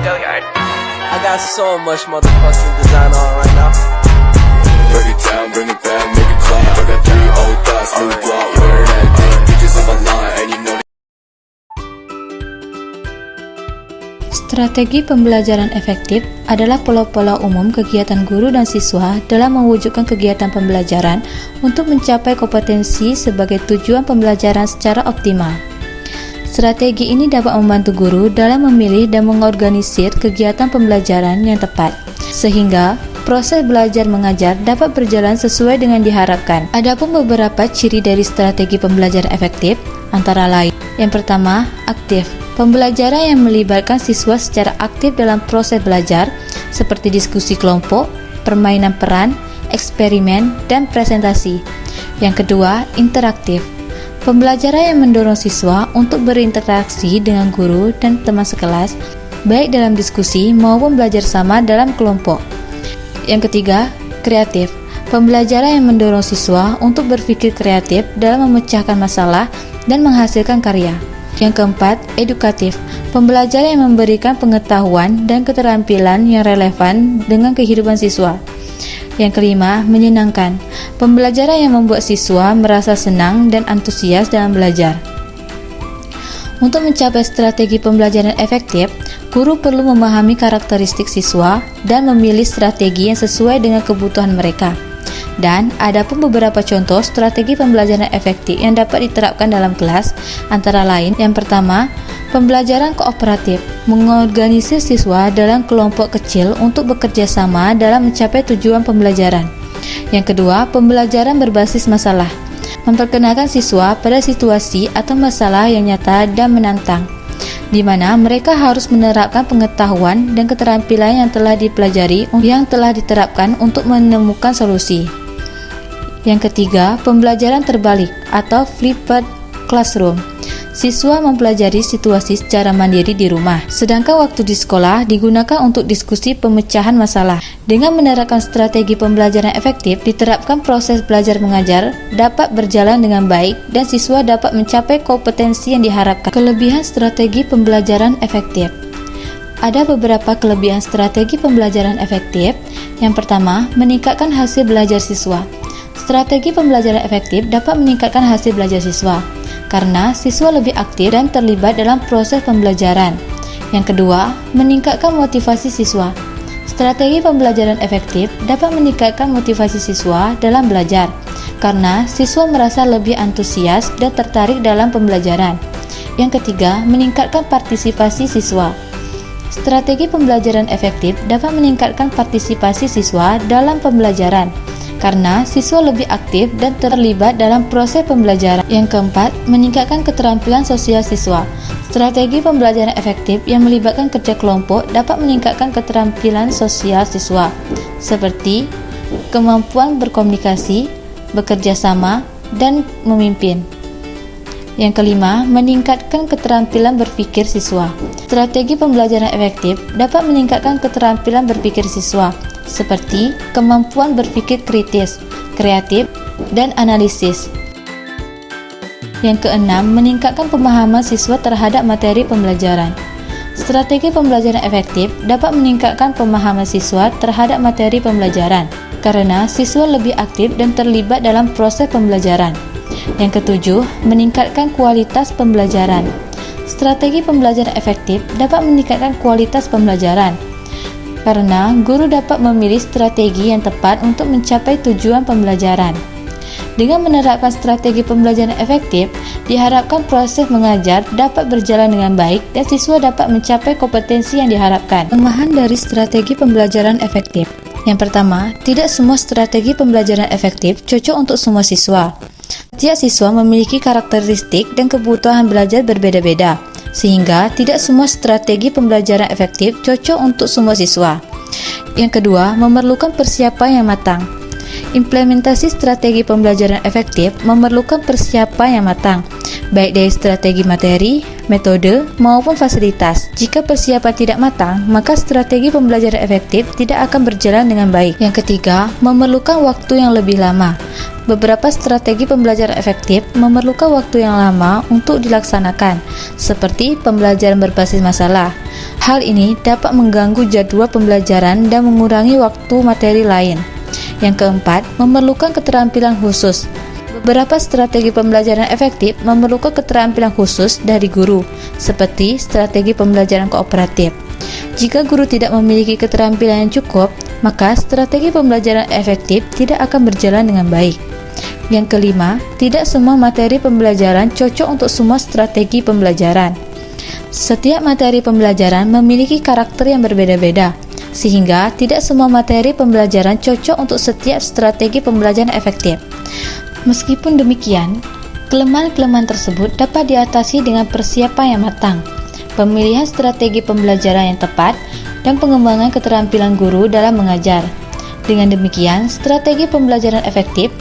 I got so much motherfucking design on right now. Break it down, bring it back, make it clap. I got 3 old thoughts, new guap, wear that thing. Bitches on my line, and you know. Strategi pembelajaran efektif adalah pola-pola umum kegiatan guru dan siswa dalam mewujudkan kegiatan pembelajaran untuk mencapai kompetensi sebagai tujuan pembelajaran secara optimal. Strategi ini dapat membantu guru dalam memilih dan mengorganisir kegiatan pembelajaran yang tepat, sehingga proses belajar mengajar dapat berjalan sesuai dengan diharapkan. Adapun beberapa ciri dari strategi pembelajaran efektif, antara lain: yang pertama, aktif. Pembelajaran yang melibatkan siswa secara aktif dalam proses belajar, seperti diskusi kelompok, permainan peran, eksperimen, dan presentasi. Yang kedua, interaktif. Pembelajaran yang mendorong siswa untuk berinteraksi dengan guru dan teman sekelas, baik dalam diskusi maupun belajar sama dalam kelompok. Yang ketiga, kreatif. Pembelajaran yang mendorong siswa untuk berpikir kreatif dalam memecahkan masalah dan menghasilkan karya. Yang keempat, edukatif. Pembelajaran yang memberikan pengetahuan dan keterampilan yang relevan dengan kehidupan siswa. Yang kelima, menyenangkan. Pembelajaran yang membuat siswa merasa senang dan antusias dalam belajar. Untuk mencapai strategi pembelajaran efektif, guru perlu memahami karakteristik siswa dan memilih strategi yang sesuai dengan kebutuhan mereka. Dan ada pun beberapa contoh strategi pembelajaran efektif yang dapat diterapkan dalam kelas, antara lain: yang pertama, pembelajaran kooperatif, mengorganisir siswa dalam kelompok kecil untuk bekerja sama dalam mencapai tujuan pembelajaran. Yang kedua, pembelajaran berbasis masalah, memperkenalkan siswa pada situasi atau masalah yang nyata dan menantang, di mana mereka harus menerapkan pengetahuan dan keterampilan yang telah dipelajari yang telah diterapkan untuk menemukan solusi. Yang ketiga, pembelajaran terbalik atau flipped classroom. Siswa mempelajari situasi secara mandiri di rumah, sedangkan waktu di sekolah digunakan untuk diskusi pemecahan masalah. Dengan menerapkan strategi pembelajaran efektif, diterapkan proses belajar mengajar dapat berjalan dengan baik dan siswa dapat mencapai kompetensi yang diharapkan. Kelebihan strategi pembelajaran efektif. Ada beberapa kelebihan strategi pembelajaran efektif. Yang pertama, meningkatkan hasil belajar siswa. Strategi pembelajaran efektif dapat meningkatkan hasil belajar siswa karena siswa lebih aktif dan terlibat dalam proses pembelajaran. Yang kedua, meningkatkan motivasi siswa. Strategi pembelajaran efektif dapat meningkatkan motivasi siswa dalam belajar karena siswa merasa lebih antusias dan tertarik dalam pembelajaran. Yang ketiga, meningkatkan partisipasi siswa. Strategi pembelajaran efektif dapat meningkatkan partisipasi siswa dalam pembelajaran karena siswa lebih aktif dan terlibat dalam proses pembelajaran. Yang keempat, meningkatkan keterampilan sosial siswa. Strategi pembelajaran efektif yang melibatkan kerja kelompok dapat meningkatkan keterampilan sosial siswa, seperti kemampuan berkomunikasi, bekerja sama, dan memimpin. Yang kelima, meningkatkan keterampilan berpikir siswa. Strategi pembelajaran efektif dapat meningkatkan keterampilan berpikir siswa, seperti kemampuan berpikir kritis, kreatif, dan analisis. Yang keenam, meningkatkan pemahaman siswa terhadap materi pembelajaran. Strategi pembelajaran efektif dapat meningkatkan pemahaman siswa terhadap materi pembelajaran karena siswa lebih aktif dan terlibat dalam proses pembelajaran. Yang ketujuh, meningkatkan kualitas pembelajaran. Strategi pembelajaran efektif dapat meningkatkan kualitas pembelajaran karena guru dapat memilih strategi yang tepat untuk mencapai tujuan pembelajaran. Dengan menerapkan strategi pembelajaran efektif, diharapkan proses mengajar dapat berjalan dengan baik dan siswa dapat mencapai kompetensi yang diharapkan. Kelemahan dari strategi pembelajaran efektif. Yang pertama, tidak semua strategi pembelajaran efektif cocok untuk semua siswa. Setiap siswa memiliki karakteristik dan kebutuhan belajar berbeda-beda, sehingga tidak semua strategi pembelajaran efektif cocok untuk semua siswa. Yang kedua, memerlukan persiapan yang matang. Implementasi strategi pembelajaran efektif memerlukan persiapan yang matang. baik dari strategi materi, metode, maupun fasilitas. Jika persiapan tidak matang, maka strategi pembelajaran efektif tidak akan berjalan dengan baik. Yang ketiga, memerlukan waktu yang lebih lama. Beberapa strategi pembelajaran efektif memerlukan waktu yang lama untuk dilaksanakan, seperti pembelajaran berbasis masalah. Hal ini dapat mengganggu jadwal pembelajaran dan mengurangi waktu materi lain. Yang keempat, memerlukan keterampilan khusus. Beberapa strategi pembelajaran efektif memerlukan keterampilan khusus dari guru, seperti strategi pembelajaran kooperatif. Jika guru tidak memiliki keterampilan yang cukup, maka strategi pembelajaran efektif tidak akan berjalan dengan baik. Yang kelima, tidak semua materi pembelajaran cocok untuk semua strategi pembelajaran. Setiap materi pembelajaran memiliki karakter yang berbeda-beda, sehingga tidak semua materi pembelajaran cocok untuk setiap strategi pembelajaran efektif. Meskipun demikian, kelemahan-kelemahan tersebut dapat diatasi dengan persiapan yang matang, pemilihan strategi pembelajaran yang tepat, dan pengembangan keterampilan guru dalam mengajar. Dengan demikian, strategi pembelajaran efektif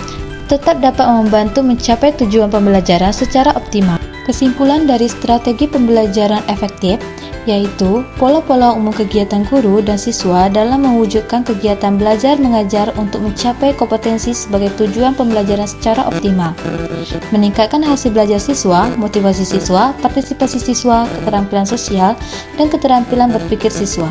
tetap dapat membantu mencapai tujuan pembelajaran secara optimal. Kesimpulan dari strategi pembelajaran efektif yaitu pola-pola umum kegiatan guru dan siswa dalam mewujudkan kegiatan belajar mengajar untuk mencapai kompetensi sebagai tujuan pembelajaran secara optimal, meningkatkan hasil belajar siswa, motivasi siswa, partisipasi siswa, keterampilan sosial, dan keterampilan berpikir siswa.